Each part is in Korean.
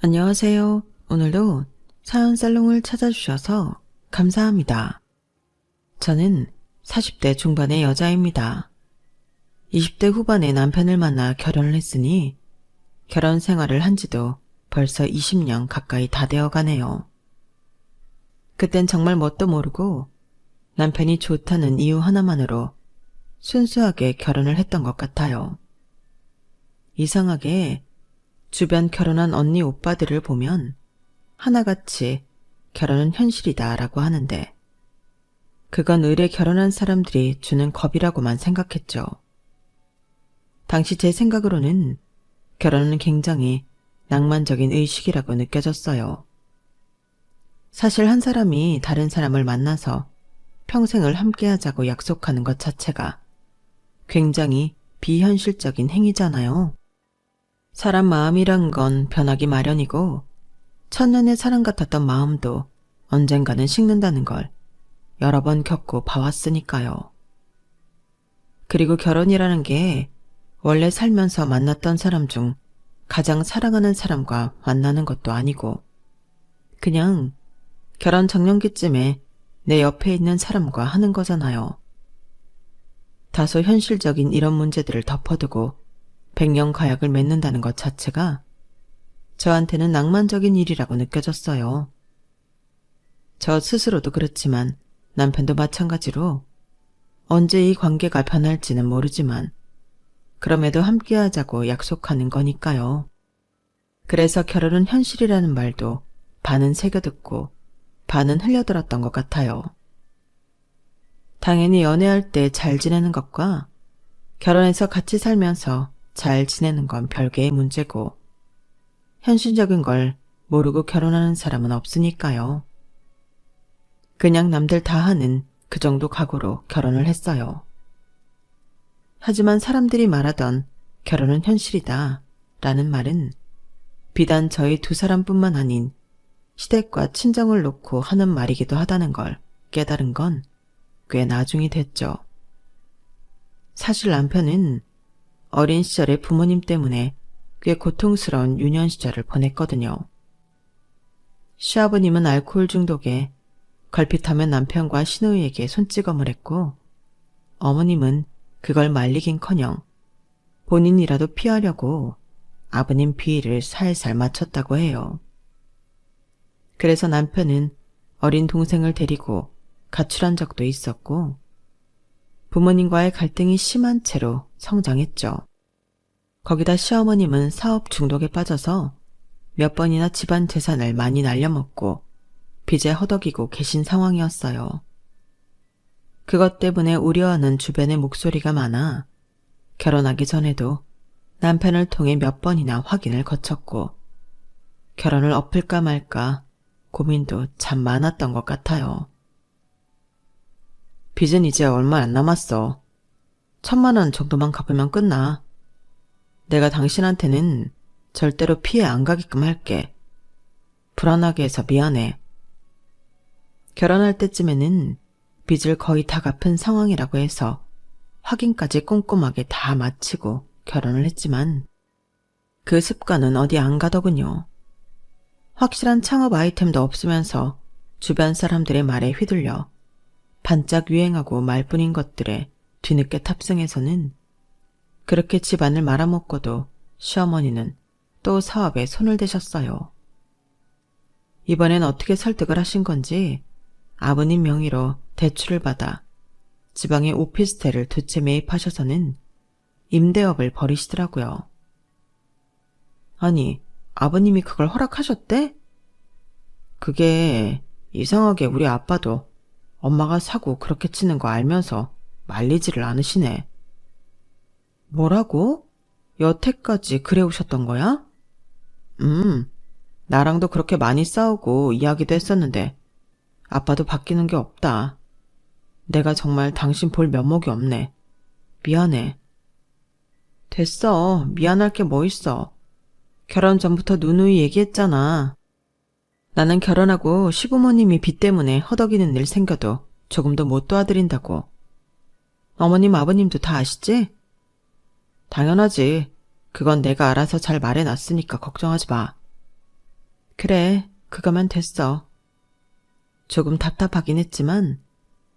안녕하세요. 오늘도 사연 살롱을 찾아주셔서 감사합니다. 저는 40대 중반의 여자입니다. 20대 후반에 남편을 만나 결혼을 했으니 결혼 생활을 한 지도 벌써 20년 가까이 다 되어 가네요. 그땐 정말 뭣도 모르고 남편이 좋다는 이유 하나만으로 순수하게 결혼을 했던 것 같아요. 이상하게 주변 결혼한 언니 오빠들을 보면 하나같이 결혼은 현실이다 라고 하는데 그건 의례 결혼한 사람들이 주는 겁이라고만 생각했죠. 당시 제 생각으로는 결혼은 굉장히 낭만적인 의식이라고 느껴졌어요. 사실 한 사람이 다른 사람을 만나서 평생을 함께하자고 약속하는 것 자체가 굉장히 비현실적인 행위잖아요. 사람 마음이란 건 변하기 마련이고 천년의 사랑 같았던 마음도 언젠가는 식는다는 걸 여러 번 겪고 봐왔으니까요. 그리고 결혼이라는 게 원래 살면서 만났던 사람 중 가장 사랑하는 사람과 만나는 것도 아니고 그냥 결혼 정년기쯤에 내 옆에 있는 사람과 하는 거잖아요. 다소 현실적인 이런 문제들을 덮어두고 백년가약을 맺는다는 것 자체가 저한테는 낭만적인 일이라고 느껴졌어요. 저 스스로도 그렇지만 남편도 마찬가지로 언제 이 관계가 변할지는 모르지만 그럼에도 함께하자고 약속하는 거니까요. 그래서 결혼은 현실이라는 말도 반은 새겨듣고 반은 흘려들었던 것 같아요. 당연히 연애할 때 잘 지내는 것과 결혼해서 같이 살면서 잘 지내는 건 별개의 문제고 현실적인 걸 모르고 결혼하는 사람은 없으니까요. 그냥 남들 다 하는 그 정도 각오로 결혼을 했어요. 하지만 사람들이 말하던 결혼은 현실이다 라는 말은 비단 저희 두 사람뿐만 아닌 시댁과 친정을 놓고 하는 말이기도 하다는 걸 깨달은 건 꽤 나중이 됐죠. 사실 남편은 어린 시절에 부모님 때문에 꽤 고통스러운 유년 시절을 보냈거든요. 시아버님은 알코올 중독에 걸핏하면 남편과 시누이에게 손찌검을 했고 어머님은 그걸 말리긴커녕 본인이라도 피하려고 아버님 비위를 살살 맞췄다고 해요. 그래서 남편은 어린 동생을 데리고 가출한 적도 있었고 부모님과의 갈등이 심한 채로 성장했죠. 거기다 시어머님은 사업 중독에 빠져서 몇 번이나 집안 재산을 많이 날려먹고 빚에 허덕이고 계신 상황이었어요. 그것 때문에 우려하는 주변의 목소리가 많아 결혼하기 전에도 남편을 통해 몇 번이나 확인을 거쳤고 결혼을 엎을까 말까 고민도 참 많았던 것 같아요. 빚은 이제 얼마 안 남았어. 1,000만 원 정도만 갚으면 끝나. 내가 당신한테는 절대로 피해 안 가게끔 할게. 불안하게 해서 미안해. 결혼할 때쯤에는 빚을 거의 다 갚은 상황이라고 해서 확인까지 꼼꼼하게 다 마치고 결혼을 했지만 그 습관은 어디 안 가더군요. 확실한 창업 아이템도 없으면서 주변 사람들의 말에 휘둘려 반짝 유행하고 말뿐인 것들에 뒤늦게 탑승해서는 그렇게 집안을 말아먹고도 시어머니는 또 사업에 손을 대셨어요. 이번엔 어떻게 설득을 하신 건지 아버님 명의로 대출을 받아 지방에 오피스텔을 2채 매입하셔서는 임대업을 벌이시더라고요. 아니, 아버님이 그걸 허락하셨대? 그게 이상하게 우리 아빠도 엄마가 사고 그렇게 치는 거 알면서 말리지를 않으시네. 뭐라고? 여태까지 그래 오셨던 거야? 나랑도 그렇게 많이 싸우고 이야기도 했었는데 아빠도 바뀌는 게 없다. 내가 정말 당신 볼 면목이 없네. 미안해. 됐어. 미안할 게 뭐 있어. 결혼 전부터 누누이 얘기했잖아. 나는 결혼하고 시부모님이 빚 때문에 허덕이는 일 생겨도 조금도 못 도와드린다고. 어머님 아버님도 다 아시지? 당연하지. 그건 내가 알아서 잘 말해놨으니까 걱정하지 마. 그래, 그거면 됐어. 조금 답답하긴 했지만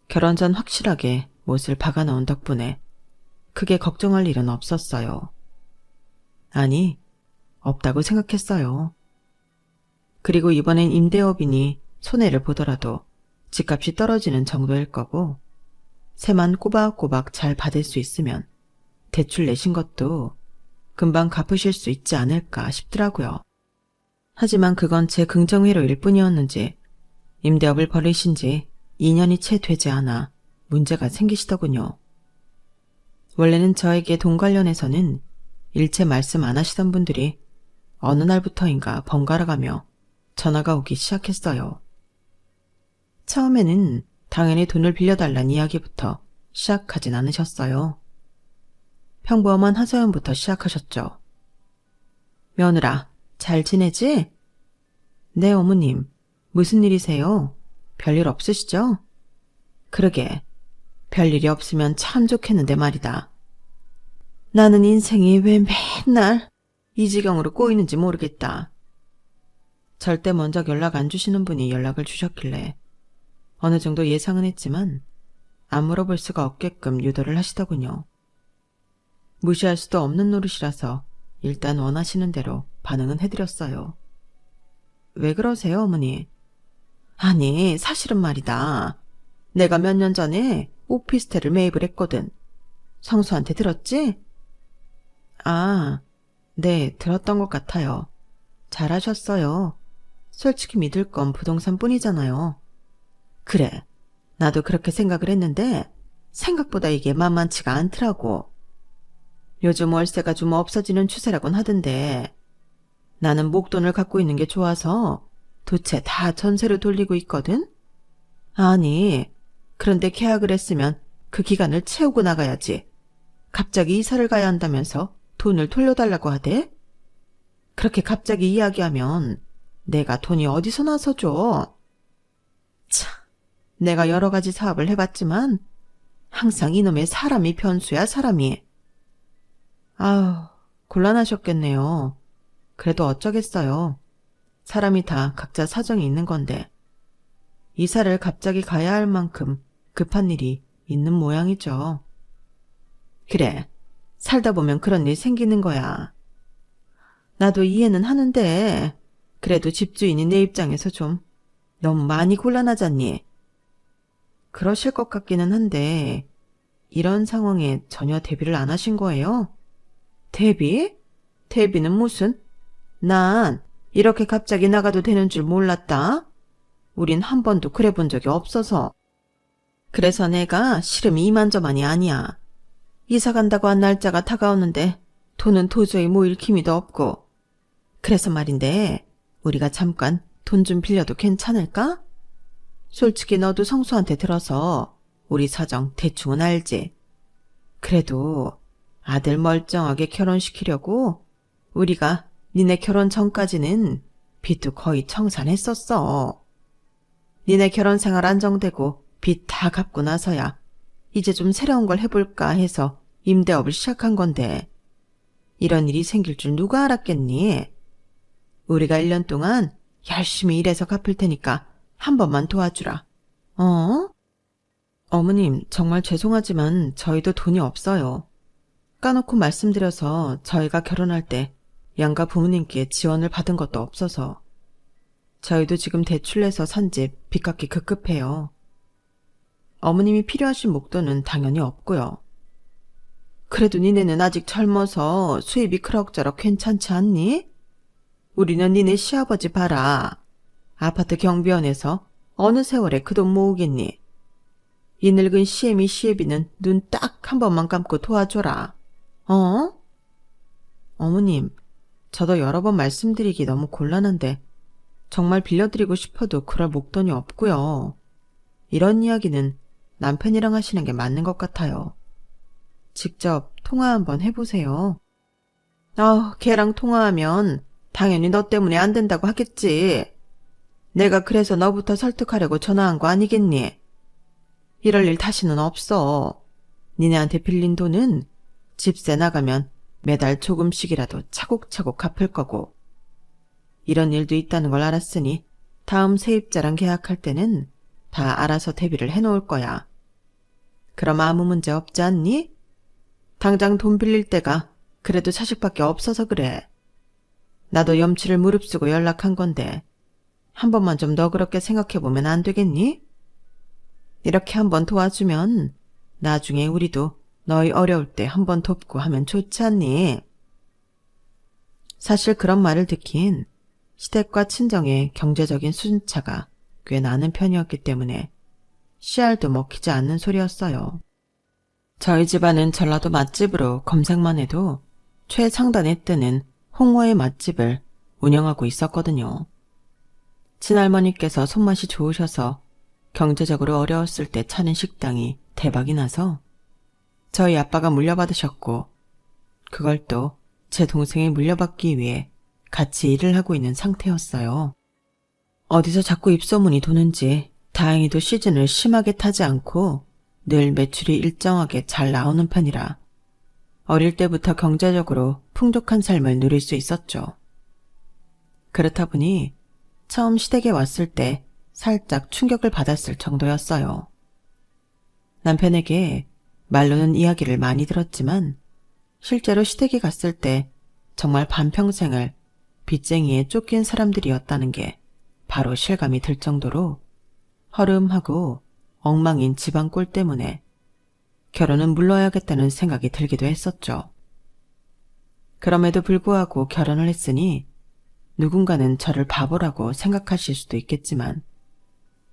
결혼 전 확실하게 못을 박아놓은 덕분에 크게 걱정할 일은 없었어요. 아니, 없다고 생각했어요. 그리고 이번엔 임대업이니 손해를 보더라도 집값이 떨어지는 정도일 거고 세만 꼬박꼬박 잘 받을 수 있으면 대출 내신 것도 금방 갚으실 수 있지 않을까 싶더라고요. 하지만 그건 제 긍정회로일 뿐이었는지 임대업을 벌이신 지 2년이 채 되지 않아 문제가 생기시더군요. 원래는 저에게 돈 관련해서는 일체 말씀 안 하시던 분들이 어느 날부터인가 번갈아가며 전화가 오기 시작했어요. 처음에는 당연히 돈을 빌려달란 이야기부터 시작하진 않으셨어요. 평범한 하소연부터 시작하셨죠. 며느라, 잘 지내지? 네, 어머님. 무슨 일이세요? 별일 없으시죠? 그러게, 별일이 없으면 참 좋겠는데 말이다. 나는 인생이 왜 맨날 이 지경으로 꼬이는지 모르겠다. 절대 먼저 연락 안 주시는 분이 연락을 주셨길래 어느 정도 예상은 했지만 안 물어볼 수가 없게끔 유도를 하시더군요. 무시할 수도 없는 노릇이라서 일단 원하시는 대로 반응은 해드렸어요. 왜 그러세요, 어머니? 아니, 사실은 말이다. 내가 몇 년 전에 오피스텔을 매입을 했거든. 성수한테 들었지? 아, 네, 들었던 것 같아요. 잘하셨어요. 솔직히 믿을 건 부동산뿐이잖아요. 그래, 나도 그렇게 생각을 했는데 생각보다 이게 만만치가 않더라고. 요즘 월세가 좀 없어지는 추세라곤 하던데 나는 목돈을 갖고 있는 게 좋아서 도체 다 전세로 돌리고 있거든? 아니, 그런데 계약을 했으면 그 기간을 채우고 나가야지. 갑자기 이사를 가야 한다면서 돈을 돌려달라고 하대? 그렇게 갑자기 이야기하면 내가 돈이 어디서 나서 줘? 참, 내가 여러 가지 사업을 해봤지만 항상 이놈의 사람이 변수야, 사람이. 아우, 곤란하셨겠네요. 그래도 어쩌겠어요. 사람이 다 각자 사정이 있는 건데. 이사를 갑자기 가야 할 만큼 급한 일이 있는 모양이죠. 그래, 살다 보면 그런 일 생기는 거야. 나도 이해는 하는데 그래도 집주인이 내 입장에서 좀 너무 많이 곤란하잖니. 그러실 것 같기는 한데 이런 상황에 전혀 대비를 안 하신 거예요? 대비? 대비는 무슨? 난 이렇게 갑자기 나가도 되는 줄 몰랐다. 우린 한 번도 그래 본 적이 없어서. 그래서 내가 시름이 이만저만이 아니야. 이사 간다고 한 날짜가 다가오는데 돈은 도저히 모일 기미도 없고. 그래서 말인데 우리가 잠깐 돈 좀 빌려도 괜찮을까? 솔직히 너도 성수한테 들어서 우리 사정 대충은 알지. 그래도 아들 멀쩡하게 결혼시키려고 우리가 니네 결혼 전까지는 빚도 거의 청산했었어. 니네 결혼 생활 안정되고 빚 다 갚고 나서야 이제 좀 새로운 걸 해볼까 해서 임대업을 시작한 건데 이런 일이 생길 줄 누가 알았겠니? 우리가 1년 동안 열심히 일해서 갚을 테니까 한 번만 도와주라. 어? 어머님, 정말 죄송하지만 저희도 돈이 없어요. 까놓고 말씀드려서 저희가 결혼할 때 양가 부모님께 지원을 받은 것도 없어서 저희도 지금 대출 내서 산 집 빚 갚기 급급해요. 어머님이 필요하신 목돈은 당연히 없고요. 그래도 니네는 아직 젊어서 수입이 그럭저럭 괜찮지 않니? 우리는 니네 시아버지 봐라. 아파트 경비원에서 어느 세월에 그 돈 모으겠니? 이 늙은 시애미 시애비는 눈 딱 한 번만 감고 도와줘라. 어? 어머님, 저도 여러 번 말씀드리기 너무 곤란한데 정말 빌려드리고 싶어도 그럴 목돈이 없고요. 이런 이야기는 남편이랑 하시는 게 맞는 것 같아요. 직접 통화 한번 해보세요. 걔랑 통화하면 당연히 너 때문에 안 된다고 하겠지. 내가 그래서 너부터 설득하려고 전화한 거 아니겠니? 이럴 일 다시는 없어. 니네한테 빌린 돈은 집세 나가면 매달 조금씩이라도 차곡차곡 갚을 거고. 이런 일도 있다는 걸 알았으니 다음 세입자랑 계약할 때는 다 알아서 대비를 해놓을 거야. 그럼 아무 문제 없지 않니? 당장 돈 빌릴 때가 그래도 자식밖에 없어서 그래. 나도 염치를 무릅쓰고 연락한 건데 한 번만 좀 너그럽게 생각해보면 안 되겠니? 이렇게 한번 도와주면 나중에 우리도 너희 어려울 때 한번 돕고 하면 좋지 않니? 사실 그런 말을 듣긴 시댁과 친정의 경제적인 수준차가 꽤 나는 편이었기 때문에 씨알도 먹히지 않는 소리였어요. 저희 집안은 전라도 맛집으로 검색만 해도 최상단에 뜨는 홍어의 맛집을 운영하고 있었거든요. 친할머니께서 손맛이 좋으셔서 경제적으로 어려웠을 때 차린 식당이 대박이 나서 저희 아빠가 물려받으셨고 그걸 또 제 동생이 물려받기 위해 같이 일을 하고 있는 상태였어요. 어디서 자꾸 입소문이 도는지 다행히도 시즌을 심하게 타지 않고 늘 매출이 일정하게 잘 나오는 편이라 어릴 때부터 경제적으로 풍족한 삶을 누릴 수 있었죠. 그렇다 보니 처음 시댁에 왔을 때 살짝 충격을 받았을 정도였어요. 남편에게 말로는 이야기를 많이 들었지만 실제로 시댁에 갔을 때 정말 반평생을 빚쟁이에 쫓긴 사람들이었다는 게 바로 실감이 들 정도로 허름하고 엉망인 집안 꼴 때문에 결혼은 물러야겠다는 생각이 들기도 했었죠. 그럼에도 불구하고 결혼을 했으니 누군가는 저를 바보라고 생각하실 수도 있겠지만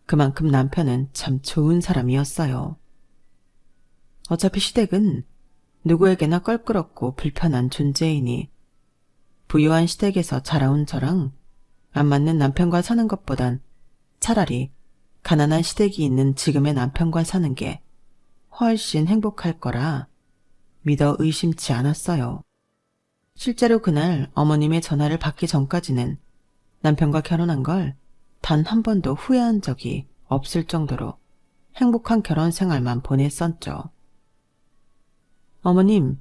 그만큼 남편은 참 좋은 사람이었어요. 어차피 시댁은 누구에게나 껄끄럽고 불편한 존재이니 부유한 시댁에서 자라온 저랑 안 맞는 남편과 사는 것보단 차라리 가난한 시댁이 있는 지금의 남편과 사는 게 훨씬 행복할 거라 믿어 의심치 않았어요. 실제로 그날 어머님의 전화를 받기 전까지는 남편과 결혼한 걸 단 한 번도 후회한 적이 없을 정도로 행복한 결혼 생활만 보냈었죠. 어머님,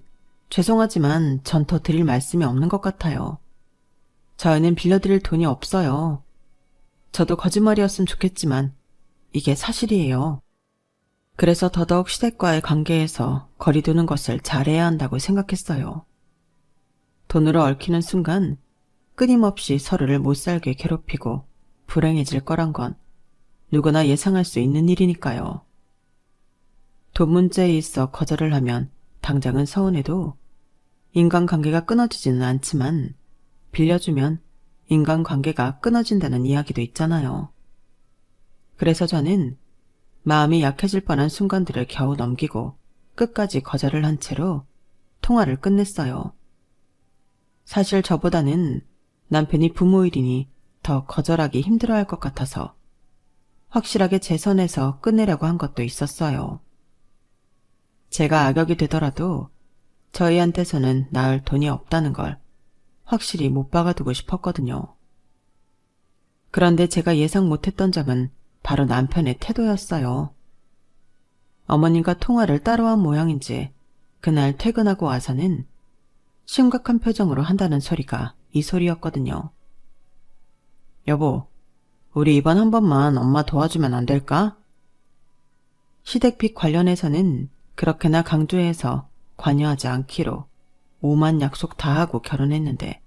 죄송하지만 전 더 드릴 말씀이 없는 것 같아요. 저희는 빌려드릴 돈이 없어요. 저도 거짓말이었으면 좋겠지만 이게 사실이에요. 그래서 더더욱 시댁과의 관계에서 거리 두는 것을 잘해야 한다고 생각했어요. 돈으로 얽히는 순간 끊임없이 서로를 못살게 괴롭히고 불행해질 거란 건 누구나 예상할 수 있는 일이니까요. 돈 문제에 있어 거절을 하면 당장은 서운해도 인간관계가 끊어지지는 않지만 빌려주면 인간관계가 끊어진다는 이야기도 있잖아요. 그래서 저는 마음이 약해질 뻔한 순간들을 겨우 넘기고 끝까지 거절을 한 채로 통화를 끝냈어요. 사실 저보다는 남편이 부모일이니 더 거절하기 힘들어할 것 같아서 확실하게 제 선에서 끝내려고 한 것도 있었어요. 제가 악역이 되더라도 저희한테서는 나을 돈이 없다는 걸 확실히 못 박아두고 싶었거든요. 그런데 제가 예상 못했던 점은 바로 남편의 태도였어요. 어머님과 통화를 따로 한 모양인지 그날 퇴근하고 와서는 심각한 표정으로 한다는 소리가 이 소리였거든요. 여보, 우리 이번 한 번만 엄마 도와주면 안 될까? 시댁빚 관련해서는 그렇게나 강조해서 관여하지 않기로 오만 약속 다 하고 결혼했는데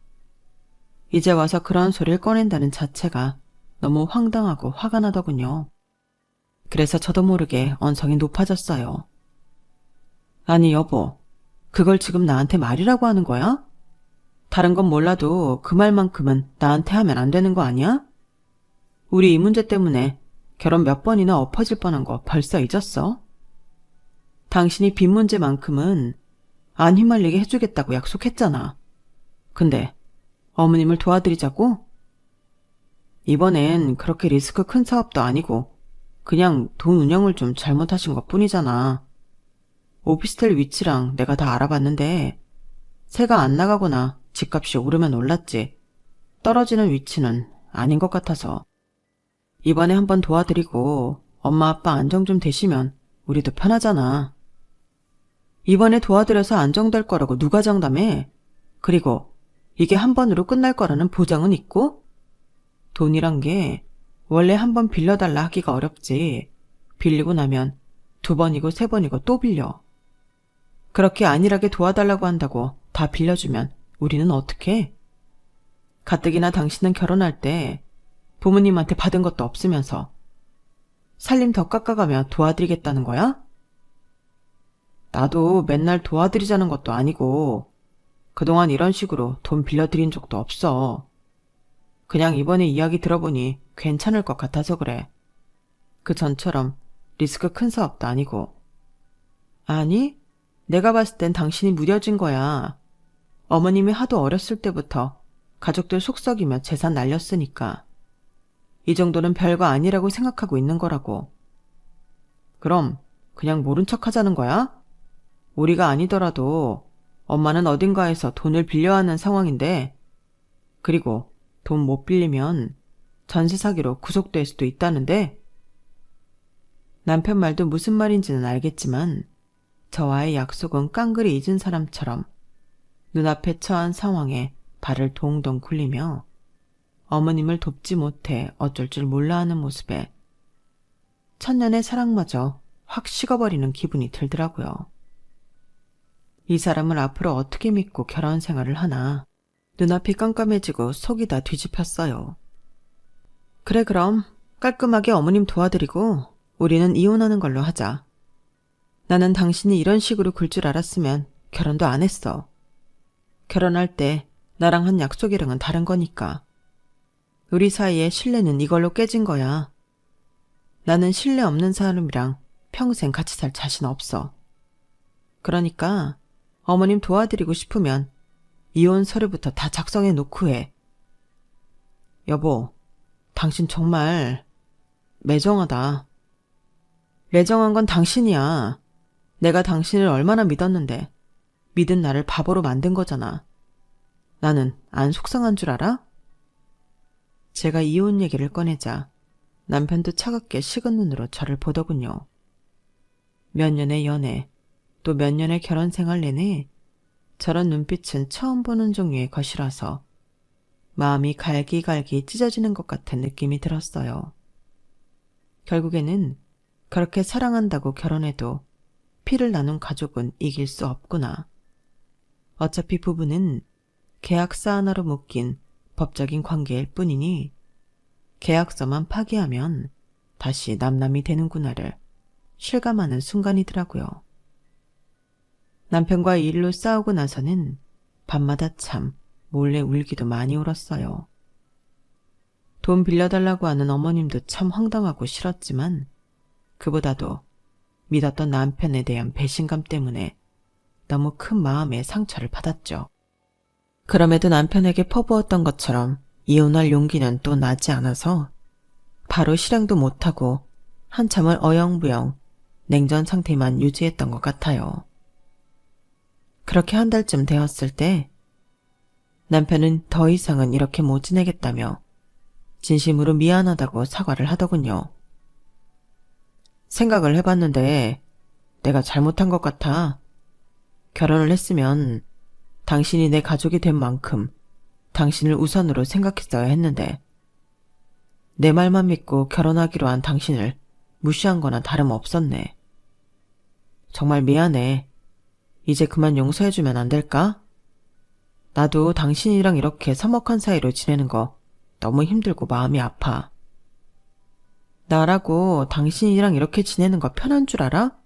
이제 와서 그런 소리를 꺼낸다는 자체가 너무 황당하고 화가 나더군요. 그래서 저도 모르게 언성이 높아졌어요. 아니 여보, 그걸 지금 나한테 말이라고 하는 거야? 다른 건 몰라도 그 말만큼은 나한테 하면 안 되는 거 아니야? 우리 이 문제 때문에 결혼 몇 번이나 엎어질 뻔한 거 벌써 잊었어? 당신이 빚 문제만큼은 안 휘말리게 해주겠다고 약속했잖아. 근데 어머님을 도와드리자고? 이번엔 그렇게 리스크 큰 사업도 아니고 그냥 돈 운영을 좀 잘못하신 것뿐이잖아. 오피스텔 위치랑 내가 다 알아봤는데 새가 안 나가거나 집값이 오르면 올랐지 떨어지는 위치는 아닌 것 같아서 이번에 한번 도와드리고 엄마 아빠 안정 좀 되시면 우리도 편하잖아. 이번에 도와드려서 안정될 거라고 누가 장담해? 그리고 이게 한 번으로 끝날 거라는 보장은 있고? 돈이란 게 원래 한 번 빌려달라 하기가 어렵지. 빌리고 나면 2번이고 3번이고 또 빌려. 그렇게 안일하게 도와달라고 한다고 다 빌려주면 우리는 어떡해? 가뜩이나 당신은 결혼할 때 부모님한테 받은 것도 없으면서 살림 더 깎아가며 도와드리겠다는 거야? 나도 맨날 도와드리자는 것도 아니고 그동안 이런 식으로 돈 빌려드린 적도 없어. 그냥 이번에 이야기 들어보니 괜찮을 것 같아서 그래. 그 전처럼 리스크 큰 사업도 아니고. 아니, 내가 봤을 땐 당신이 무뎌진 거야. 어머님이 하도 어렸을 때부터 가족들 속썩이며 재산 날렸으니까. 이 정도는 별거 아니라고 생각하고 있는 거라고. 그럼 그냥 모른 척 하자는 거야? 우리가 아니더라도 엄마는 어딘가에서 돈을 빌려야 하는 상황인데, 그리고 돈 못 빌리면 전세 사기로 구속될 수도 있다는데? 남편 말도 무슨 말인지는 알겠지만 저와의 약속은 깡그리 잊은 사람처럼 눈앞에 처한 상황에 발을 동동 굴리며 어머님을 돕지 못해 어쩔 줄 몰라 하는 모습에 천년의 사랑마저 확 식어버리는 기분이 들더라고요. 이 사람을 앞으로 어떻게 믿고 결혼 생활을 하나 눈앞이 깜깜해지고 속이 다 뒤집혔어요. 그래 그럼 깔끔하게 어머님 도와드리고 우리는 이혼하는 걸로 하자. 나는 당신이 이런 식으로 굴 줄 알았으면 결혼도 안 했어. 결혼할 때 나랑 한 약속이랑은 다른 거니까. 우리 사이의 신뢰는 이걸로 깨진 거야. 나는 신뢰 없는 사람이랑 평생 같이 살 자신 없어. 그러니까 어머님 도와드리고 싶으면 이혼 서류부터 다 작성해 놓고 해. 여보, 당신 정말 매정하다. 매정한 건 당신이야. 내가 당신을 얼마나 믿었는데 믿은 나를 바보로 만든 거잖아. 나는 안 속상한 줄 알아? 제가 이혼 얘기를 꺼내자 남편도 차갑게 식은 눈으로 저를 보더군요. 몇 년의 연애, 또 몇 년의 결혼 생활 내내 저런 눈빛은 처음 보는 종류의 것이라서 마음이 갈기갈기 찢어지는 것 같은 느낌이 들었어요. 결국에는 그렇게 사랑한다고 결혼해도 피를 나눈 가족은 이길 수 없구나. 어차피 부부는 계약서 하나로 묶인 법적인 관계일 뿐이니 계약서만 파기하면 다시 남남이 되는구나를 실감하는 순간이더라고요. 남편과 이 일로 싸우고 나서는 밤마다 참 몰래 울기도 많이 울었어요. 돈 빌려달라고 하는 어머님도 참 황당하고 싫었지만 그보다도 믿었던 남편에 대한 배신감 때문에 너무 큰 마음의 상처를 받았죠. 그럼에도 남편에게 퍼부었던 것처럼 이혼할 용기는 또 나지 않아서 바로 실행도 못하고 한참을 어영부영 냉전 상태만 유지했던 것 같아요. 그렇게 한 달쯤 되었을 때 남편은 더 이상은 이렇게 못 지내겠다며 진심으로 미안하다고 사과를 하더군요. 생각을 해봤는데 내가 잘못한 것 같아. 결혼을 했으면 당신이 내 가족이 된 만큼 당신을 우선으로 생각했어야 했는데 내 말만 믿고 결혼하기로 한 당신을 무시한 거나 다름없었네. 정말 미안해. 이제 그만 용서해주면 안 될까? 나도 당신이랑 이렇게 서먹한 사이로 지내는 거 너무 힘들고 마음이 아파. 나라고 당신이랑 이렇게 지내는 거 편한 줄 알아?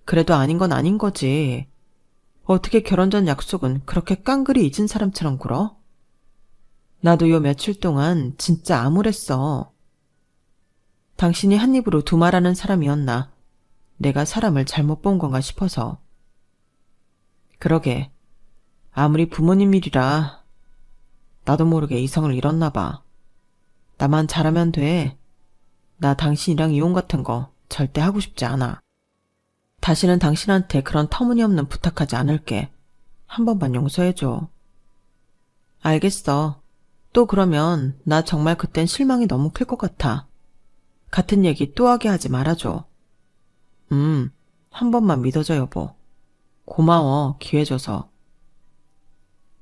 그래도 아닌 건 아닌 거지. 어떻게 결혼 전 약속은 그렇게 깡그리 잊은 사람처럼 굴어? 나도 요 며칠 동안 진짜 암울했어. 당신이 한 입으로 두 말하는 사람이었나? 내가 사람을 잘못 본 건가 싶어서. 그러게. 아무리 부모님 일이라 나도 모르게 이성을 잃었나 봐. 나만 잘하면 돼. 나 당신이랑 이혼 같은 거 절대 하고 싶지 않아. 다시는 당신한테 그런 터무니없는 부탁하지 않을게. 한 번만 용서해줘. 알겠어. 또 그러면 나 정말 그땐 실망이 너무 클 것 같아. 같은 얘기 또 하게 하지 말아줘. 한 번만 믿어줘 여보. 고마워 기회 줘서.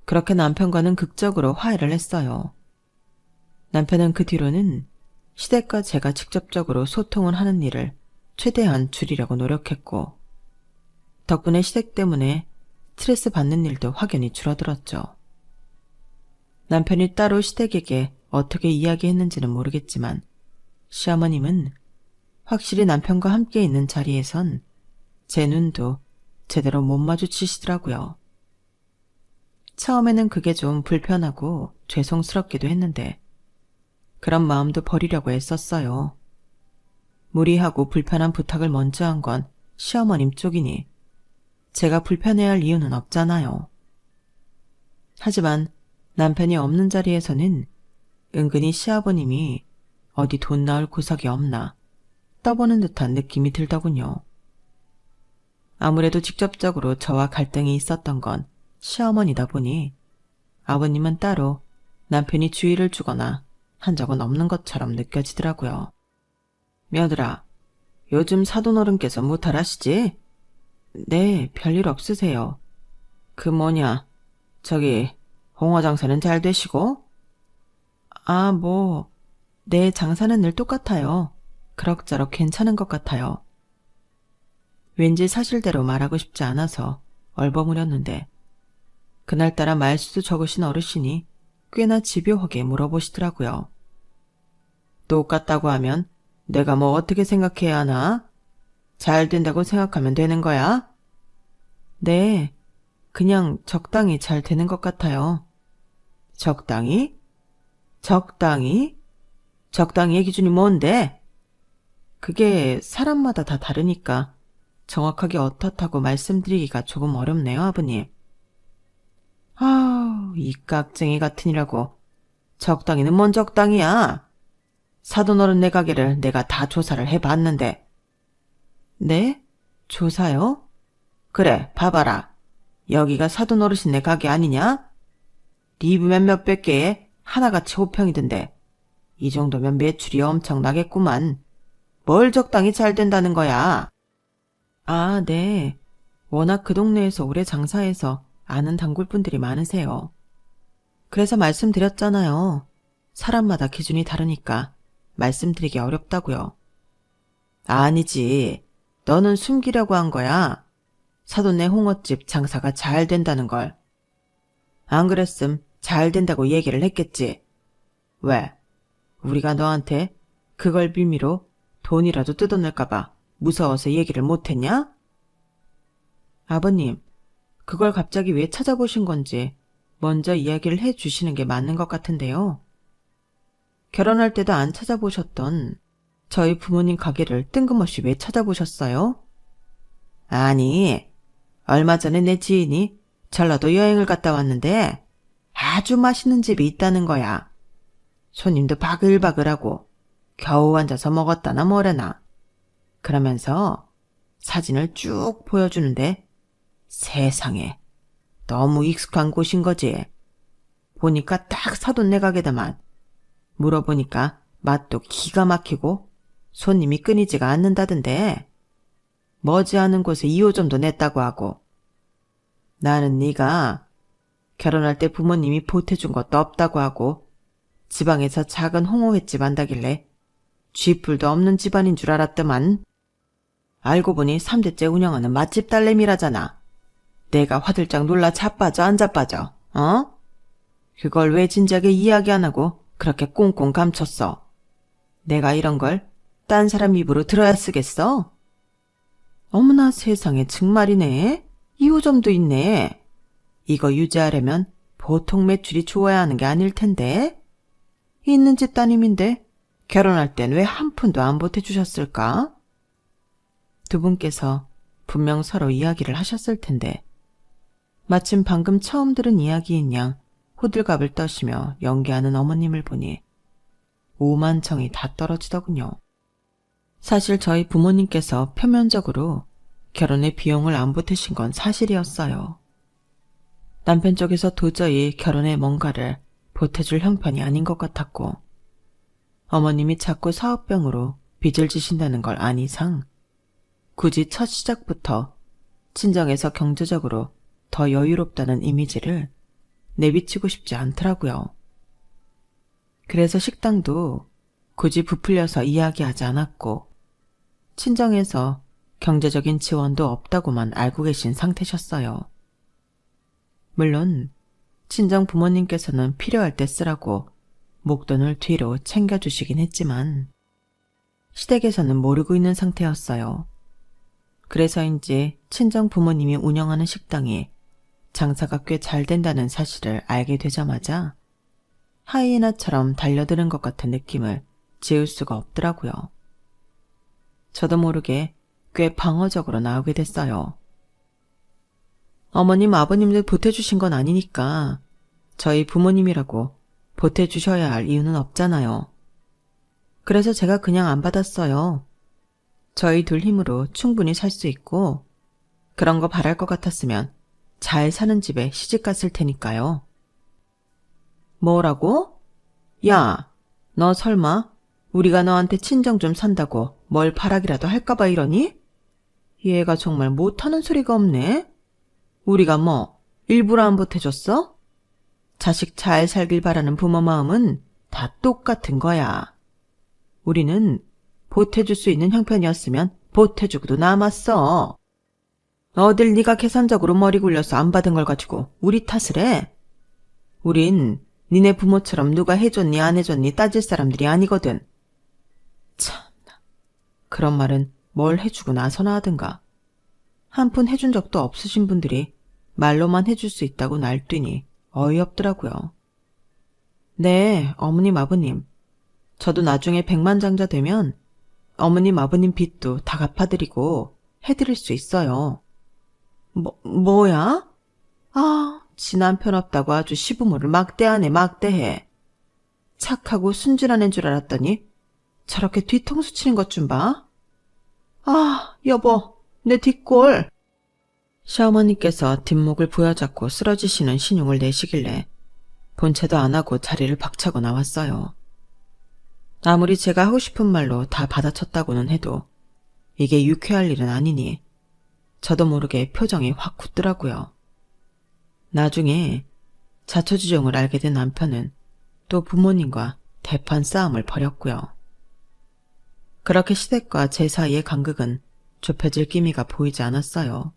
그렇게 남편과는 극적으로 화해를 했어요. 남편은 그 뒤로는 시댁과 제가 직접적으로 소통을 하는 일을 최대한 줄이려고 노력했고, 덕분에 시댁 때문에 스트레스 받는 일도 확연히 줄어들었죠. 남편이 따로 시댁에게 어떻게 이야기했는지는 모르겠지만 시어머님은 확실히 남편과 함께 있는 자리에선 제 눈도 제대로 못 마주치시더라고요. 처음에는 그게 좀 불편하고 죄송스럽기도 했는데 그런 마음도 버리려고 애썼어요. 무리하고 불편한 부탁을 먼저 한 건 시어머님 쪽이니 제가 불편해할 이유는 없잖아요. 하지만 남편이 없는 자리에서는 은근히 시아버님이 어디 돈 나올 구석이 없나 떠보는 듯한 느낌이 들더군요. 아무래도 직접적으로 저와 갈등이 있었던 건 시어머니다 보니 아버님은 따로 남편이 주의를 주거나 한 적은 없는 것처럼 느껴지더라고요. 며느라, 요즘 사돈어른께서 무탈하시지? 네, 별일 없으세요. 저기 홍어 장사는 잘 되시고? 네, 장사는 늘 똑같아요. 그럭저럭 괜찮은 것 같아요. 왠지 사실대로 말하고 싶지 않아서 얼버무렸는데 그날따라 말수도 적으신 어르신이 꽤나 집요하게 물어보시더라고요. 똑같다고 하면 내가 뭐 어떻게 생각해야 하나? 잘 된다고 생각하면 되는 거야? 네, 그냥 적당히 잘 되는 것 같아요. 적당히? 적당히? 적당히의 기준이 뭔데? 그게 사람마다 다 다르니까 정확하게 어떻다고 말씀드리기가 조금 어렵네요, 아버님. 이 깍쟁이 같으니라고. 적당히는 뭔 적당이야? 사돈어른네 가게를 내가 다 조사를 해봤는데. 네? 조사요? 그래, 봐봐라. 여기가 사돈어르신네 가게 아니냐? 리뷰면 몇백 개에 하나같이 호평이던데. 이 정도면 매출이 엄청나겠구만. 뭘 적당히 잘 된다는 거야? 네. 워낙 그 동네에서 오래 장사해서 아는 단골분들이 많으세요. 그래서 말씀드렸잖아요. 사람마다 기준이 다르니까 말씀드리기 어렵다고요. 아니지. 너는 숨기려고 한 거야. 사돈네 홍어집 장사가 잘 된다는 걸. 안 그랬음 잘 된다고 얘기를 했겠지. 왜? 우리가 너한테 그걸 빌미로 돈이라도 뜯어낼까봐 무서워서 얘기를 못했냐? 아버님, 그걸 갑자기 왜 찾아보신 건지 먼저 이야기를 해주시는 게 맞는 것 같은데요. 결혼할 때도 안 찾아보셨던 저희 부모님 가게를 뜬금없이 왜 찾아보셨어요? 아니, 얼마 전에 내 지인이 전라도 여행을 갔다 왔는데 아주 맛있는 집이 있다는 거야. 손님도 바글바글하고 겨우 앉아서 먹었다나 뭐래나. 그러면서 사진을 쭉 보여주는데 세상에 너무 익숙한 곳인 거지. 보니까 딱 사돈네 가게다만. 물어보니까 맛도 기가 막히고 손님이 끊이지가 않는다던데. 머지않은 곳에 2호점도 냈다고 하고. 나는 네가 결혼할 때 부모님이 보태준 것도 없다고 하고 지방에서 작은 홍어횟집 한다길래 쥐뿔도 없는 집안인 줄 알았더만. 알고 보니 3대째 운영하는 맛집 딸내미라잖아. 내가 화들짝 놀라 자빠져 안 자빠져. 그걸 왜 진작에 이야기 안 하고 그렇게 꽁꽁 감췄어. 내가 이런 걸 딴 사람 입으로 들어야 쓰겠어? 어머나 세상에 정말이네. 2호점도 있네. 이거 유지하려면 보통 매출이 좋아야 하는 게 아닐 텐데. 있는 집 따님인데 결혼할 땐 왜 한 푼도 안 보태주셨을까? 두 분께서 분명 서로 이야기를 하셨을 텐데 마침 방금 처음 들은 이야기인 양 호들갑을 떠시며 연기하는 어머님을 보니 오만청이 다 떨어지더군요. 사실 저희 부모님께서 표면적으로 결혼에 비용을 안 보태신 건 사실이었어요. 남편 쪽에서 도저히 결혼에 뭔가를 보태줄 형편이 아닌 것 같았고 어머님이 자꾸 사업병으로 빚을 지신다는 걸 안 이상 굳이 첫 시작부터 친정에서 경제적으로 더 여유롭다는 이미지를 내비치고 싶지 않더라고요. 그래서 식당도 굳이 부풀려서 이야기하지 않았고 친정에서 경제적인 지원도 없다고만 알고 계신 상태셨어요. 물론 친정 부모님께서는 필요할 때 쓰라고 목돈을 뒤로 챙겨주시긴 했지만 시댁에서는 모르고 있는 상태였어요. 그래서인지 친정 부모님이 운영하는 식당이 장사가 꽤 잘 된다는 사실을 알게 되자마자 하이에나처럼 달려드는 것 같은 느낌을 지울 수가 없더라고요. 저도 모르게 꽤 방어적으로 나오게 됐어요. 어머님, 아버님들 보태주신 건 아니니까 저희 부모님이라고 보태주셔야 할 이유는 없잖아요. 그래서 제가 그냥 안 받았어요. 저희 둘 힘으로 충분히 살 수 있고 그런 거 바랄 것 같았으면 잘 사는 집에 시집 갔을 테니까요. 뭐라고? 야, 너 설마 우리가 너한테 친정 좀 산다고 뭘 바라기라도 할까봐 이러니? 얘가 정말 못하는 소리가 없네. 우리가 뭐 일부러 안 보태줬어? 자식 잘 살길 바라는 부모 마음은 다 똑같은 거야. 우리는 보태줄 수 있는 형편이었으면 보태주고도 남았어. 어딜 네가 계산적으로 머리 굴려서 안 받은 걸 가지고 우리 탓을 해? 우린 니네 부모처럼 누가 해줬니 안 해줬니 따질 사람들이 아니거든. 참나. 그런 말은 뭘 해주고 나서나 하든가. 한 푼 해준 적도 없으신 분들이 말로만 해줄 수 있다고 날뛰니 어이없더라고요. 네, 어머님 아버님. 저도 나중에 백만장자 되면 어머님 아버님 빚도 다 갚아드리고 해드릴 수 있어요. 뭐야? 아, 지 남편 없다고 아주 시부모를 막대하네 막대해. 착하고 순진한 애인 줄 알았더니 저렇게 뒤통수 치는 것 좀 봐. 아, 여보, 내 뒷골. 시어머니께서 뒷목을 부여잡고 쓰러지시는 신용을 내시길래 본체도 안 하고 자리를 박차고 나왔어요. 아무리 제가 하고 싶은 말로 다 받아쳤다고는 해도 이게 유쾌할 일은 아니니 저도 모르게 표정이 확 굳더라고요. 나중에 자초지종을 알게 된 남편은 또 부모님과 대판 싸움을 벌였고요. 그렇게 시댁과 제 사이의 간극은 좁혀질 기미가 보이지 않았어요.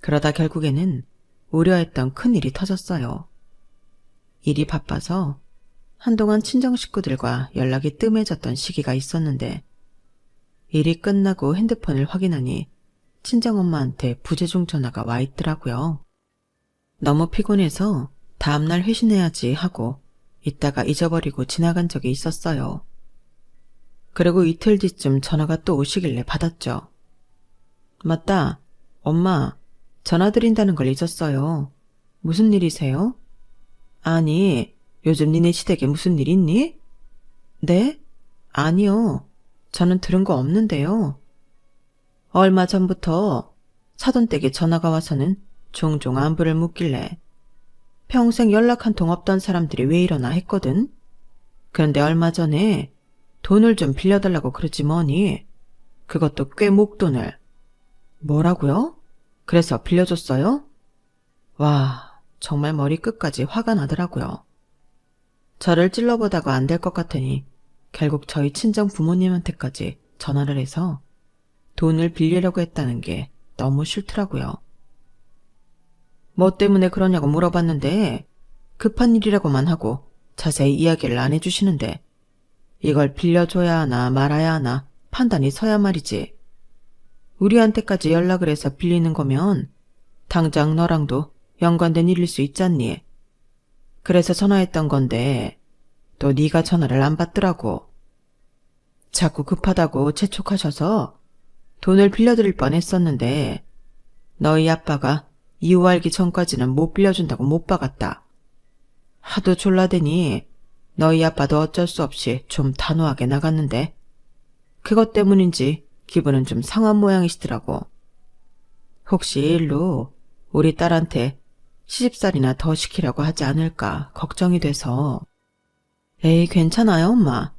그러다 결국에는 우려했던 큰일이 터졌어요. 일이 바빠서 한동안 친정 식구들과 연락이 뜸해졌던 시기가 있었는데 일이 끝나고 핸드폰을 확인하니 친정엄마한테 부재중 전화가 와 있더라고요. 너무 피곤해서 다음날 회신해야지 하고 있다가 잊어버리고 지나간 적이 있었어요. 그리고 이틀 뒤쯤 전화가 또 오시길래 받았죠. 맞다. 엄마, 전화 드린다는 걸 잊었어요. 무슨 일이세요? 아니, 요즘 니네 시댁에 무슨 일 있니? 네? 아니요. 저는 들은 거 없는데요. 얼마 전부터 사돈댁에 전화가 와서는 종종 안부를 묻길래 평생 연락 한 통 없던 사람들이 왜 이러나 했거든. 그런데 얼마 전에 돈을 좀 빌려달라고 그러지 뭐니. 그것도 꽤 목돈을. 뭐라고요? 그래서 빌려줬어요? 와, 정말 머리끝까지 화가 나더라고요. 저를 찔러보다가 안 될 것 같으니 결국 저희 친정 부모님한테까지 전화를 해서 돈을 빌리려고 했다는 게 너무 싫더라고요. 뭐 때문에 그러냐고 물어봤는데 급한 일이라고만 하고 자세히 이야기를 안 해주시는데 이걸 빌려줘야 하나 말아야 하나 판단이 서야 말이지. 우리한테까지 연락을 해서 빌리는 거면 당장 너랑도 연관된 일일 수 있잖니. 그래서 전화했던 건데 또 네가 전화를 안 받더라고. 자꾸 급하다고 재촉하셔서 돈을 빌려드릴 뻔했었는데 너희 아빠가 이유 알기 전까지는 못 빌려준다고 못 박았다. 하도 졸라대니 너희 아빠도 어쩔 수 없이 좀 단호하게 나갔는데 그것 때문인지 기분은 좀 상한 모양이시더라고. 혹시 이 일로 우리 딸한테 시집살이나 더 시키려고 하지 않을까 걱정이 돼서. 에이, 괜찮아요, 엄마.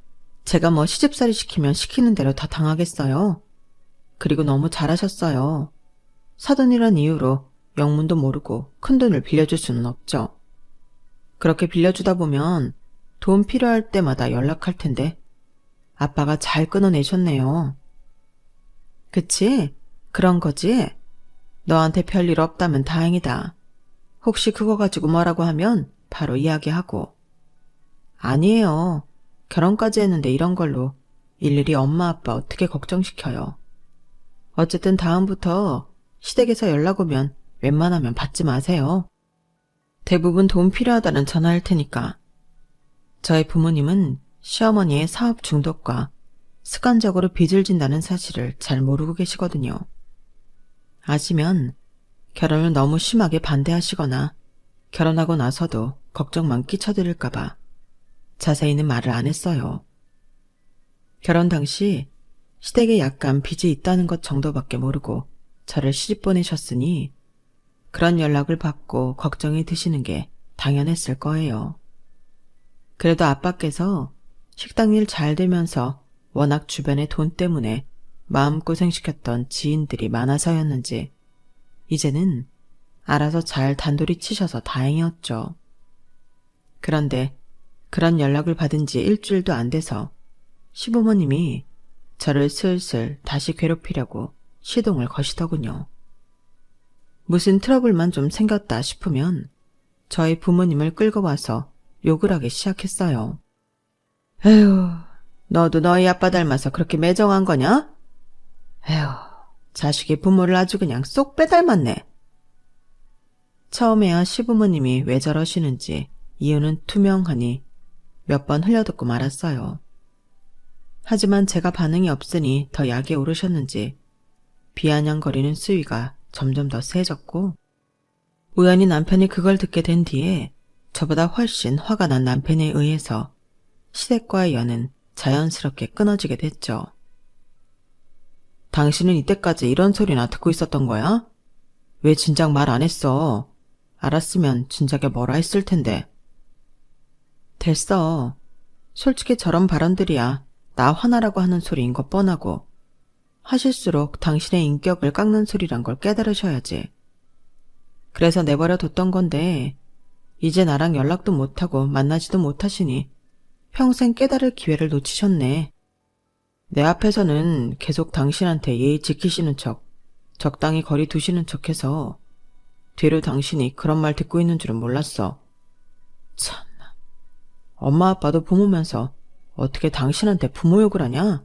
제가 뭐 시집살이 시키면 시키는 대로 다 당하겠어요. 그리고 너무 잘하셨어요. 사돈이란 이유로 영문도 모르고 큰돈을 빌려줄 수는 없죠. 그렇게 빌려주다 보면 돈 필요할 때마다 연락할 텐데 아빠가 잘 끊어내셨네요. 그치? 그런 거지? 너한테 별일 없다면 다행이다. 혹시 그거 가지고 뭐라고 하면 바로 이야기하고. 아니에요. 결혼까지 했는데 이런 걸로 일일이 엄마 아빠 어떻게 걱정시켜요. 어쨌든 다음부터 시댁에서 연락 오면 웬만하면 받지 마세요. 대부분 돈 필요하다는 전화일 테니까. 저희 부모님은 시어머니의 사업 중독과 습관적으로 빚을 진다는 사실을 잘 모르고 계시거든요. 아시면 결혼을 너무 심하게 반대하시거나 결혼하고 나서도 걱정만 끼쳐드릴까봐 자세히는 말을 안 했어요. 결혼 당시 시댁에 약간 빚이 있다는 것 정도밖에 모르고 저를 시집 보내셨으니 그런 연락을 받고 걱정이 드시는 게 당연했을 거예요. 그래도 아빠께서 식당 일 잘 되면서 워낙 주변의 돈 때문에 마음고생시켰던 지인들이 많아서였는지 이제는 알아서 잘 단돌이 치셔서 다행이었죠. 그런데 그런 연락을 받은 지 일주일도 안 돼서 시부모님이 저를 슬슬 다시 괴롭히려고 시동을 거시더군요. 무슨 트러블만 좀 생겼다 싶으면 저희 부모님을 끌고 와서 욕을 하기 시작했어요. 에휴, 너도 너희 아빠 닮아서 그렇게 매정한 거냐? 에휴, 자식이 부모를 아주 그냥 쏙 빼닮았네. 처음에야 시부모님이 왜 저러시는지 이유는 투명하니 몇 번 흘려듣고 말았어요. 하지만 제가 반응이 없으니 더 약에 오르셨는지 비아냥거리는 수위가 점점 더 세졌고 우연히 남편이 그걸 듣게 된 뒤에 저보다 훨씬 화가 난 남편에 의해서 시댁과의 연은 자연스럽게 끊어지게 됐죠. 당신은 이때까지 이런 소리나 듣고 있었던 거야? 왜 진작 말 안 했어? 알았으면 진작에 뭐라 했을 텐데. 됐어. 솔직히 저런 발언들이야 나 화나라고 하는 소리인 것 뻔하고 하실수록 당신의 인격을 깎는 소리란 걸 깨달으셔야지. 그래서 내버려 뒀던 건데 이제 나랑 연락도 못하고 만나지도 못하시니 평생 깨달을 기회를 놓치셨네. 내 앞에서는 계속 당신한테 예의 지키시는 척, 적당히 거리 두시는 척해서 뒤로 당신이 그런 말 듣고 있는 줄은 몰랐어. 참나. 엄마 아빠도 부모면서 어떻게 당신한테 부모 욕을 하냐?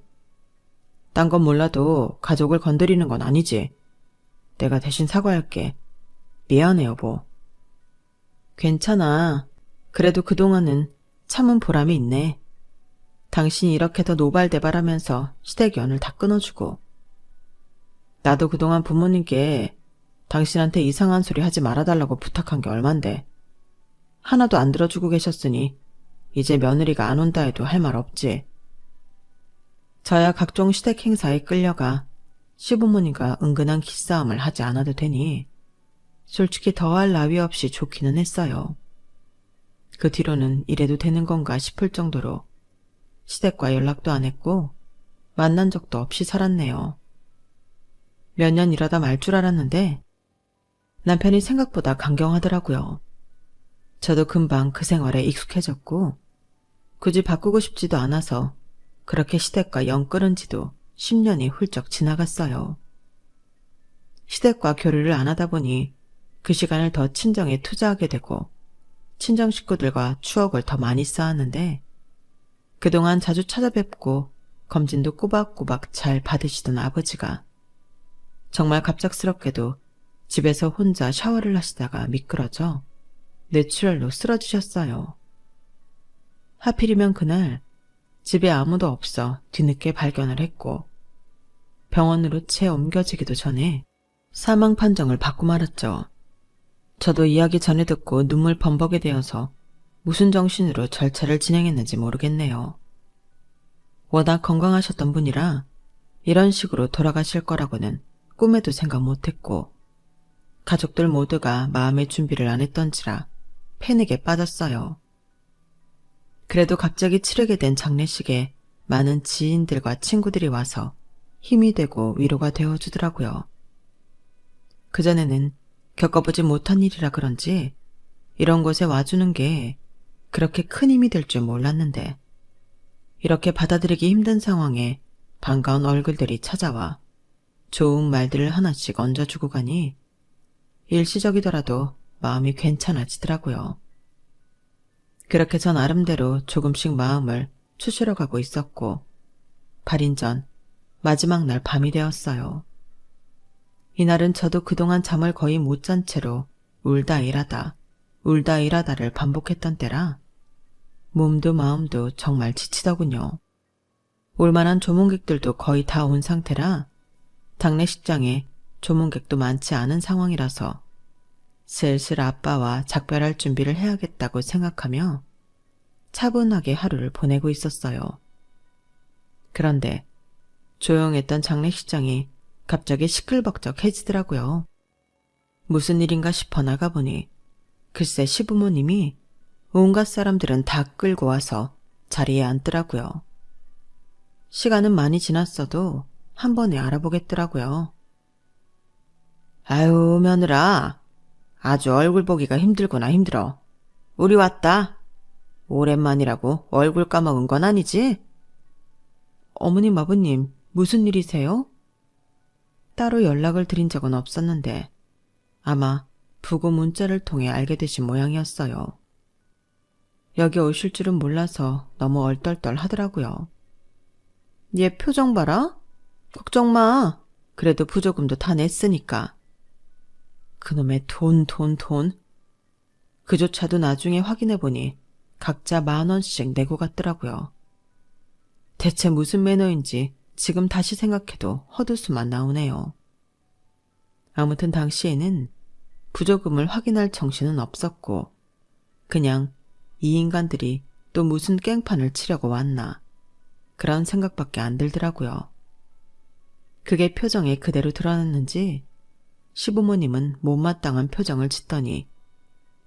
딴 건 몰라도 가족을 건드리는 건 아니지. 내가 대신 사과할게. 미안해 여보. 괜찮아. 그래도 그동안은 참은 보람이 있네. 당신이 이렇게 더 노발대발하면서 시댁 연을 다 끊어주고. 나도 그동안 부모님께 당신한테 이상한 소리 하지 말아달라고 부탁한 게 얼만데. 하나도 안 들어주고 계셨으니 이제 며느리가 안 온다 해도 할 말 없지. 저야 각종 시댁 행사에 끌려가 시부모님과 은근한 기싸움을 하지 않아도 되니 솔직히 더할 나위 없이 좋기는 했어요. 그 뒤로는 이래도 되는 건가 싶을 정도로 시댁과 연락도 안 했고 만난 적도 없이 살았네요. 몇 년 일하다 말 줄 알았는데 남편이 생각보다 강경하더라고요. 저도 금방 그 생활에 익숙해졌고 굳이 바꾸고 싶지도 않아서 그렇게 시댁과 연 끊은 지도 10년이 훌쩍 지나갔어요. 시댁과 교류를 안 하다 보니 그 시간을 더 친정에 투자하게 되고 친정 식구들과 추억을 더 많이 쌓았는데 그동안 자주 찾아뵙고 검진도 꼬박꼬박 잘 받으시던 아버지가 정말 갑작스럽게도 집에서 혼자 샤워를 하시다가 미끄러져 뇌출혈로 쓰러지셨어요. 하필이면 그날 집에 아무도 없어 뒤늦게 발견을 했고 병원으로 채 옮겨지기도 전에 사망 판정을 받고 말았죠. 저도 이야기 전에 듣고 눈물 범벅이 되어서 무슨 정신으로 절차를 진행했는지 모르겠네요. 워낙 건강하셨던 분이라 이런 식으로 돌아가실 거라고는 꿈에도 생각 못했고 가족들 모두가 마음의 준비를 안 했던지라 패닉에 빠졌어요. 그래도 갑자기 치르게 된 장례식에 많은 지인들과 친구들이 와서 힘이 되고 위로가 되어주더라고요. 그전에는 겪어보지 못한 일이라 그런지 이런 곳에 와주는 게 그렇게 큰 힘이 될 줄 몰랐는데 이렇게 받아들이기 힘든 상황에 반가운 얼굴들이 찾아와 좋은 말들을 하나씩 얹어주고 가니 일시적이더라도 마음이 괜찮아지더라고요. 그렇게 전 나름대로 조금씩 마음을 추스려가고 있었고 8인 전 마지막 날 밤이 되었어요. 이날은 저도 그동안 잠을 거의 못 잔 채로 울다 일하다를 반복했던 때라 몸도 마음도 정말 지치더군요. 올만한 조문객들도 거의 다 온 상태라 장례식장에 조문객도 많지 않은 상황이라서 슬슬 아빠와 작별할 준비를 해야겠다고 생각하며 차분하게 하루를 보내고 있었어요. 그런데 조용했던 장례식장이 갑자기 시끌벅적해지더라고요. 무슨 일인가 싶어 나가보니 글쎄 시부모님이 온갖 사람들은 다 끌고 와서 자리에 앉더라고요. 시간은 많이 지났어도 한 번에 알아보겠더라고요. 아유 며느라, 아주 얼굴 보기가 힘들구나 힘들어. 우리 왔다. 오랜만이라고 얼굴 까먹은 건 아니지? 어머님 아버님 무슨 일이세요? 따로 연락을 드린 적은 없었는데 아마 부고 문자를 통해 알게 되신 모양이었어요. 여기 오실 줄은 몰라서 너무 얼떨떨 하더라고요. 얘 표정 봐라. 걱정 마. 그래도 부조금도 다 냈으니까. 그놈의 돈. 그조차도 나중에 확인해보니 각자 10,000원씩 내고 갔더라고요. 대체 무슨 매너인지 지금 다시 생각해도 헛웃음만 나오네요. 아무튼 당시에는 부조금을 확인할 정신은 없었고 그냥 이 인간들이 또 무슨 깽판을 치려고 왔나 그런 생각밖에 안 들더라고요. 그게 표정에 그대로 드러났는지 시부모님은 못마땅한 표정을 짓더니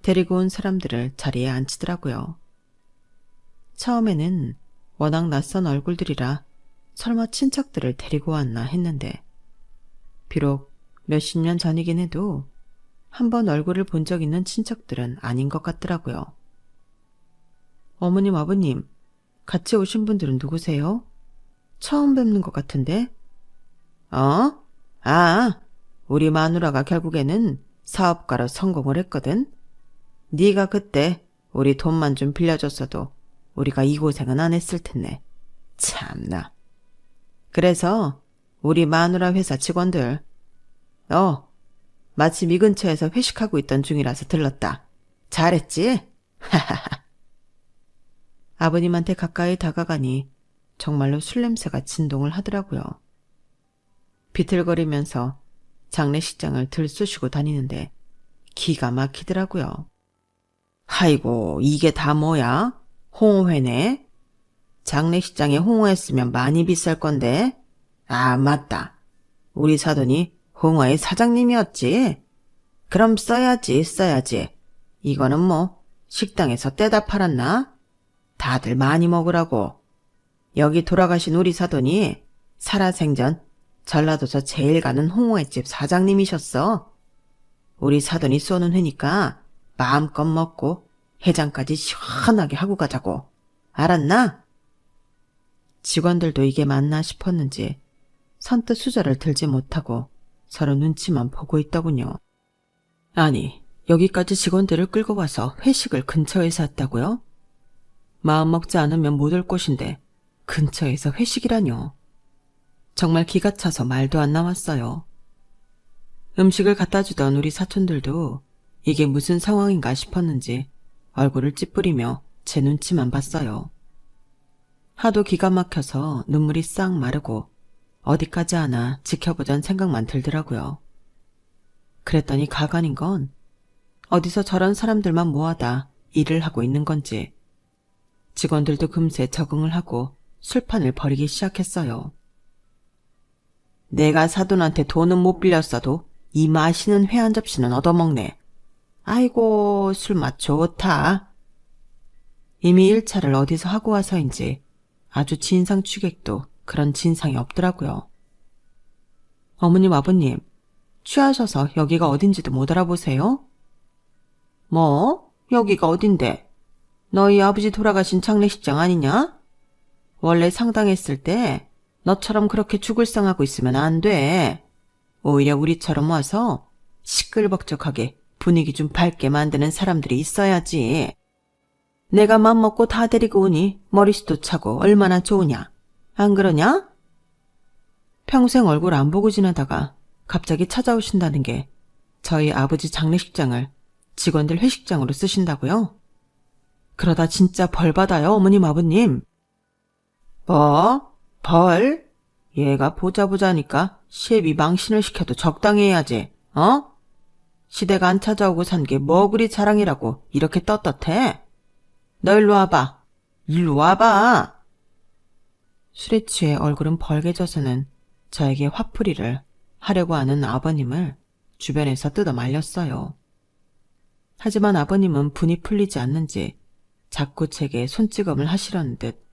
데리고 온 사람들을 자리에 앉히더라고요. 처음에는 워낙 낯선 얼굴들이라 설마 친척들을 데리고 왔나 했는데 비록 몇십 년 전이긴 해도 한 번 얼굴을 본 적 있는 친척들은 아닌 것 같더라고요. 어머님 아버님 같이 오신 분들은 누구세요? 처음 뵙는 것 같은데? 우리 마누라가 결국에는 사업가로 성공을 했거든. 네가 그때 우리 돈만 좀 빌려줬어도 우리가 이 고생은 안 했을 텐데. 참나. 그래서 우리 마누라 회사 직원들 마침 이 근처에서 회식하고 있던 중이라서 들렀다. 잘했지? 아버님한테 가까이 다가가니 정말로 술 냄새가 진동을 하더라고요. 비틀거리면서 장례식장을 들쑤시고 다니는데 기가 막히더라고요. 아이고 이게 다 뭐야? 홍어회네? 장례식장에 홍어했으면 많이 비쌀 건데. 아 맞다. 우리 사돈이 홍어의 사장님이었지. 그럼 써야지. 이거는 뭐 식당에서 떼다 팔았나? 다들 많이 먹으라고. 여기 돌아가신 우리 사돈이 살아생전 전라도에서 제일 가는 홍어회집 사장님이셨어. 우리 사돈이 쏘는 회니까 마음껏 먹고 해장까지 시원하게 하고 가자고. 알았나? 직원들도 이게 맞나 싶었는지 선뜻 수저를 들지 못하고 서로 눈치만 보고 있더군요. 아니, 여기까지 직원들을 끌고 와서 회식을 근처에서 했다고요? 마음 먹지 않으면 못 올 곳인데 근처에서 회식이라뇨. 정말 기가 차서 말도 안 나왔어요. 음식을 갖다 주던 우리 사촌들도 이게 무슨 상황인가 싶었는지 얼굴을 찌푸리며 제 눈치만 봤어요. 하도 기가 막혀서 눈물이 싹 마르고 어디까지 하나 지켜보자는 생각만 들더라고요. 그랬더니 가관인 건 어디서 저런 사람들만 모아다 일을 하고 있는 건지 직원들도 금세 적응을 하고 술판을 벌이기 시작했어요. 내가 사돈한테 돈은 못 빌렸어도 이 맛있는 회 한 접시는 얻어먹네. 아이고 술맛 좋다. 이미 1차를 어디서 하고 와서인지 아주 진상 취객도 그런 진상이 없더라고요. 어머님 아버님 취하셔서 여기가 어딘지도 못 알아보세요? 뭐? 여기가 어딘데? 너희 아버지 돌아가신 장례식장 아니냐? 원래 상당했을 때 너처럼 그렇게 죽을상하고 있으면 안 돼. 오히려 우리처럼 와서 시끌벅적하게 분위기 좀 밝게 만드는 사람들이 있어야지. 내가 맘먹고 다 데리고 오니 머리숱도 차고 얼마나 좋으냐. 안 그러냐? 평생 얼굴 안 보고 지내다가 갑자기 찾아오신다는 게 저희 아버지 장례식장을 직원들 회식장으로 쓰신다고요? 그러다 진짜 벌 받아요, 어머님 아버님. 뭐? 벌? 얘가 보자보자니까 시애비 망신을 시켜도 적당히 해야지, 어? 시대가 안 찾아오고 산 게 뭐 그리 자랑이라고 이렇게 떳떳해? 너 일로 와봐. 일로 와봐. 술에 취해 얼굴은 벌개져서는 저에게 화풀이를 하려고 하는 아버님을 주변에서 뜯어 말렸어요. 하지만 아버님은 분이 풀리지 않는지 자꾸 제게 손찌검을 하시려는 듯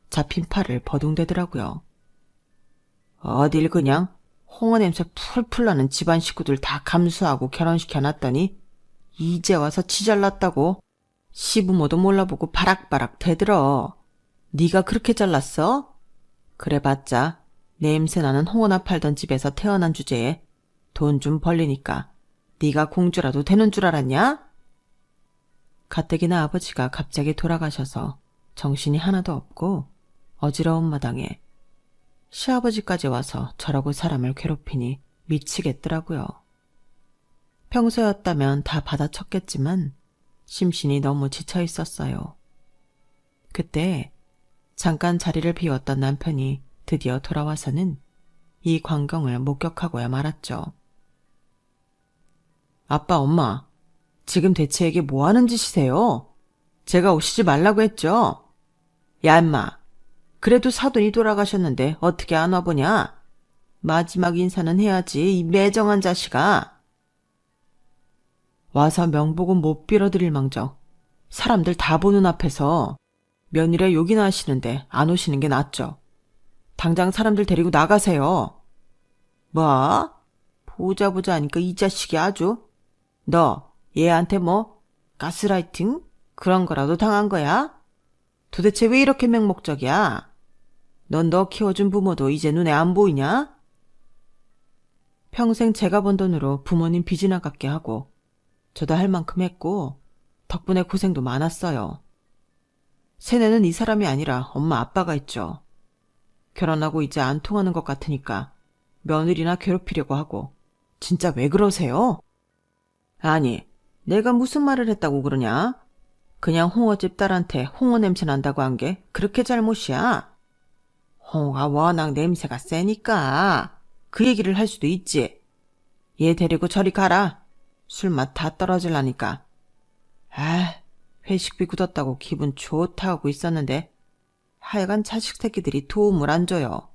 잡힌 팔을 버둥대더라고요. 어딜 그냥 홍어 냄새 풀풀 나는 집안 식구들 다 감수하고 결혼시켜놨더니 이제 와서 지잘났다고 시부모도 몰라보고 바락바락 대들어. 네가 그렇게 잘났어? 그래봤자 냄새나는 홍어나 팔던 집에서 태어난 주제에 돈 좀 벌리니까 네가 공주라도 되는 줄 알았냐? 가뜩이나 아버지가 갑자기 돌아가셔서 정신이 하나도 없고 어지러운 마당에 시아버지까지 와서 저러고 사람을 괴롭히니 미치겠더라고요. 평소였다면 다 받아쳤겠지만 심신이 너무 지쳐 있었어요. 그때 잠깐 자리를 비웠던 남편이 드디어 돌아와서는 이 광경을 목격하고야 말았죠. 아빠, 엄마, 지금 대체 이게 뭐 하는 짓이세요? 제가 오시지 말라고 했죠? 야, 임마. 그래도 사돈이 돌아가셨는데 어떻게 안 와보냐? 마지막 인사는 해야지, 이 매정한 자식아. 와서 명복은 못 빌어드릴 망정 사람들 다 보는 앞에서 며느리의 욕이나 하시는데 안 오시는 게 낫죠. 당장 사람들 데리고 나가세요. 뭐? 보자 하니까 이 자식이 아주. 너 얘한테 뭐 가스라이팅? 그런 거라도 당한 거야? 도대체 왜 이렇게 맹목적이야? 넌 너 키워준 부모도 이제 눈에 안 보이냐? 평생 제가 번 돈으로 부모님 빚이나 갚게 하고 저도 할 만큼 했고 덕분에 고생도 많았어요. 세뇌는 이 사람이 아니라 엄마 아빠가 있죠. 결혼하고 이제 안 통하는 것 같으니까 며느리나 괴롭히려고 하고. 진짜 왜 그러세요? 아니, 내가 무슨 말을 했다고 그러냐? 그냥 홍어집 딸한테 홍어 냄새 난다고 한 게 그렇게 잘못이야. 홍어가 워낙 냄새가 세니까 그 얘기를 할 수도 있지. 얘 데리고 저리 가라. 술맛 다 떨어질라니까. 아, 회식비 굳었다고 기분 좋다 하고 있었는데 하여간 자식 새끼들이 도움을 안 줘요.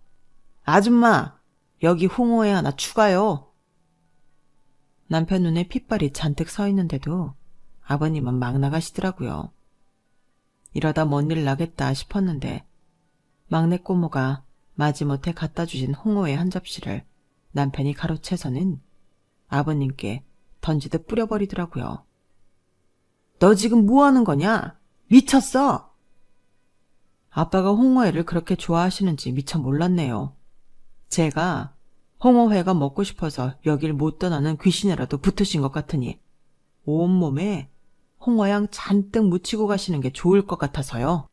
아줌마, 여기 홍어회 하나 추가요. 남편 눈에 핏발이 잔뜩 서 있는데도 아버님은 막 나가시더라고요. 이러다 뭔 일 나겠다 싶었는데 막내 꼬모가 마지못해 갖다 주신 홍어회 한 접시를 남편이 가로채서는 아버님께 던지듯 뿌려버리더라고요. 너 지금 뭐 하는 거냐? 미쳤어! 아빠가 홍어회를 그렇게 좋아하시는지 미처 몰랐네요. 제가 홍어회가 먹고 싶어서 여길 못 떠나는 귀신이라도 붙으신 것 같으니 온몸에 홍어향 잔뜩 묻히고 가시는 게 좋을 것 같아서요.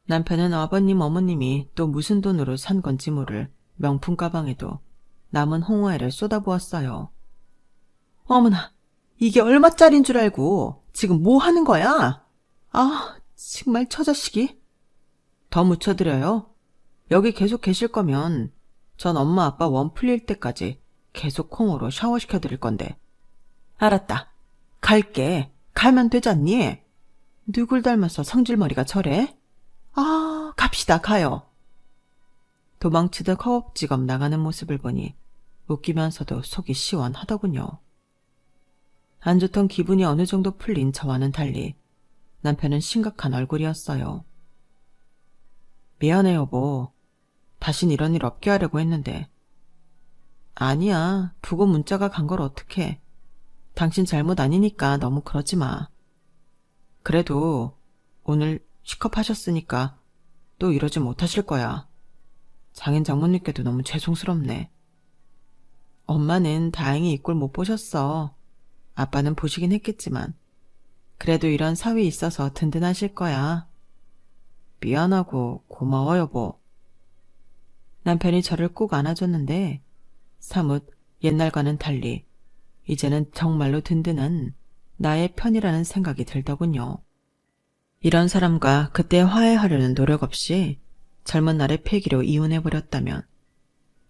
남편은 아버님 어머님이 또 무슨 돈으로 산 건지 모를 명품 가방에도 남은 홍어회를 쏟아부었어요. 어머나, 이게 얼마짜린 줄 알고 지금 뭐 하는 거야? 아, 정말 저 자식이. 더 묻혀드려요. 여기 계속 계실 거면 전 엄마 아빠 원 풀릴 때까지 계속 홍어로 샤워시켜드릴 건데. 알았다. 갈게. 가면 되잖니? 누굴 닮아서 성질머리가 저래? 아, 갑시다. 가요. 도망치듯 허겁지겁 나가는 모습을 보니 웃기면서도 속이 시원하더군요. 안 좋던 기분이 어느 정도 풀린 저와는 달리 남편은 심각한 얼굴이었어요. 미안해 여보. 다신 이런 일 없게 하려고 했는데. 아니야. 두고 문자가 간 걸 어떡해. 당신 잘못 아니니까 너무 그러지 마. 그래도 오늘 시컵하셨으니까 또 이러지 못하실 거야. 장인 장모님께도 너무 죄송스럽네. 엄마는 다행히 이 꼴 못 보셨어. 아빠는 보시긴 했겠지만 그래도 이런 사위 있어서 든든하실 거야. 미안하고 고마워 여보. 남편이 저를 꼭 안아줬는데 사뭇 옛날과는 달리 이제는 정말로 든든한 나의 편이라는 생각이 들더군요. 이런 사람과 그때 화해하려는 노력 없이 젊은 날의 패기로 이혼해버렸다면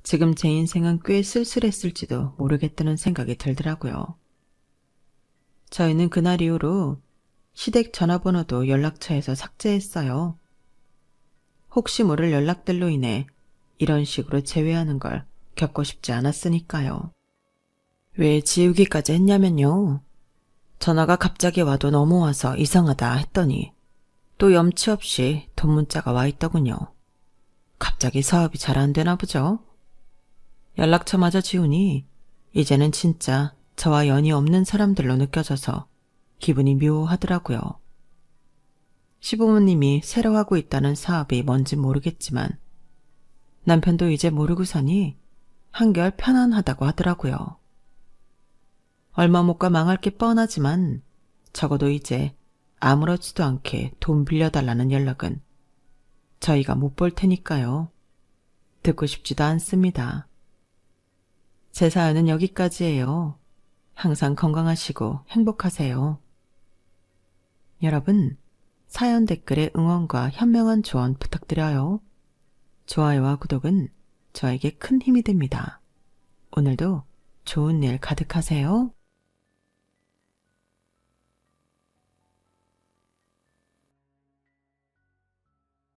지금 제 인생은 꽤 쓸쓸했을지도 모르겠다는 생각이 들더라고요. 저희는 그날 이후로 시댁 전화번호도 연락처에서 삭제했어요. 혹시 모를 연락들로 인해 이런 식으로 제외하는 걸 겪고 싶지 않았으니까요. 왜 지우기까지 했냐면요. 전화가 갑자기 와도 넘어와서 이상하다 했더니 또 염치 없이 돈 문자가 와 있더군요. 갑자기 사업이 잘 안 되나 보죠. 연락처마저 지우니 이제는 진짜 저와 연이 없는 사람들로 느껴져서 기분이 묘하더라고요. 시부모님이 새로 하고 있다는 사업이 뭔진 모르겠지만 남편도 이제 모르고 사니 한결 편안하다고 하더라고요. 얼마 못 가 망할 게 뻔하지만 적어도 이제 아무렇지도 않게 돈 빌려달라는 연락은 저희가 못 볼 테니까요. 듣고 싶지도 않습니다. 제 사연은 여기까지예요. 항상 건강하시고 행복하세요. 여러분, 사연 댓글에 응원과 현명한 조언 부탁드려요. 좋아요와 구독은 저에게 큰 힘이 됩니다. 오늘도 좋은 일 가득하세요.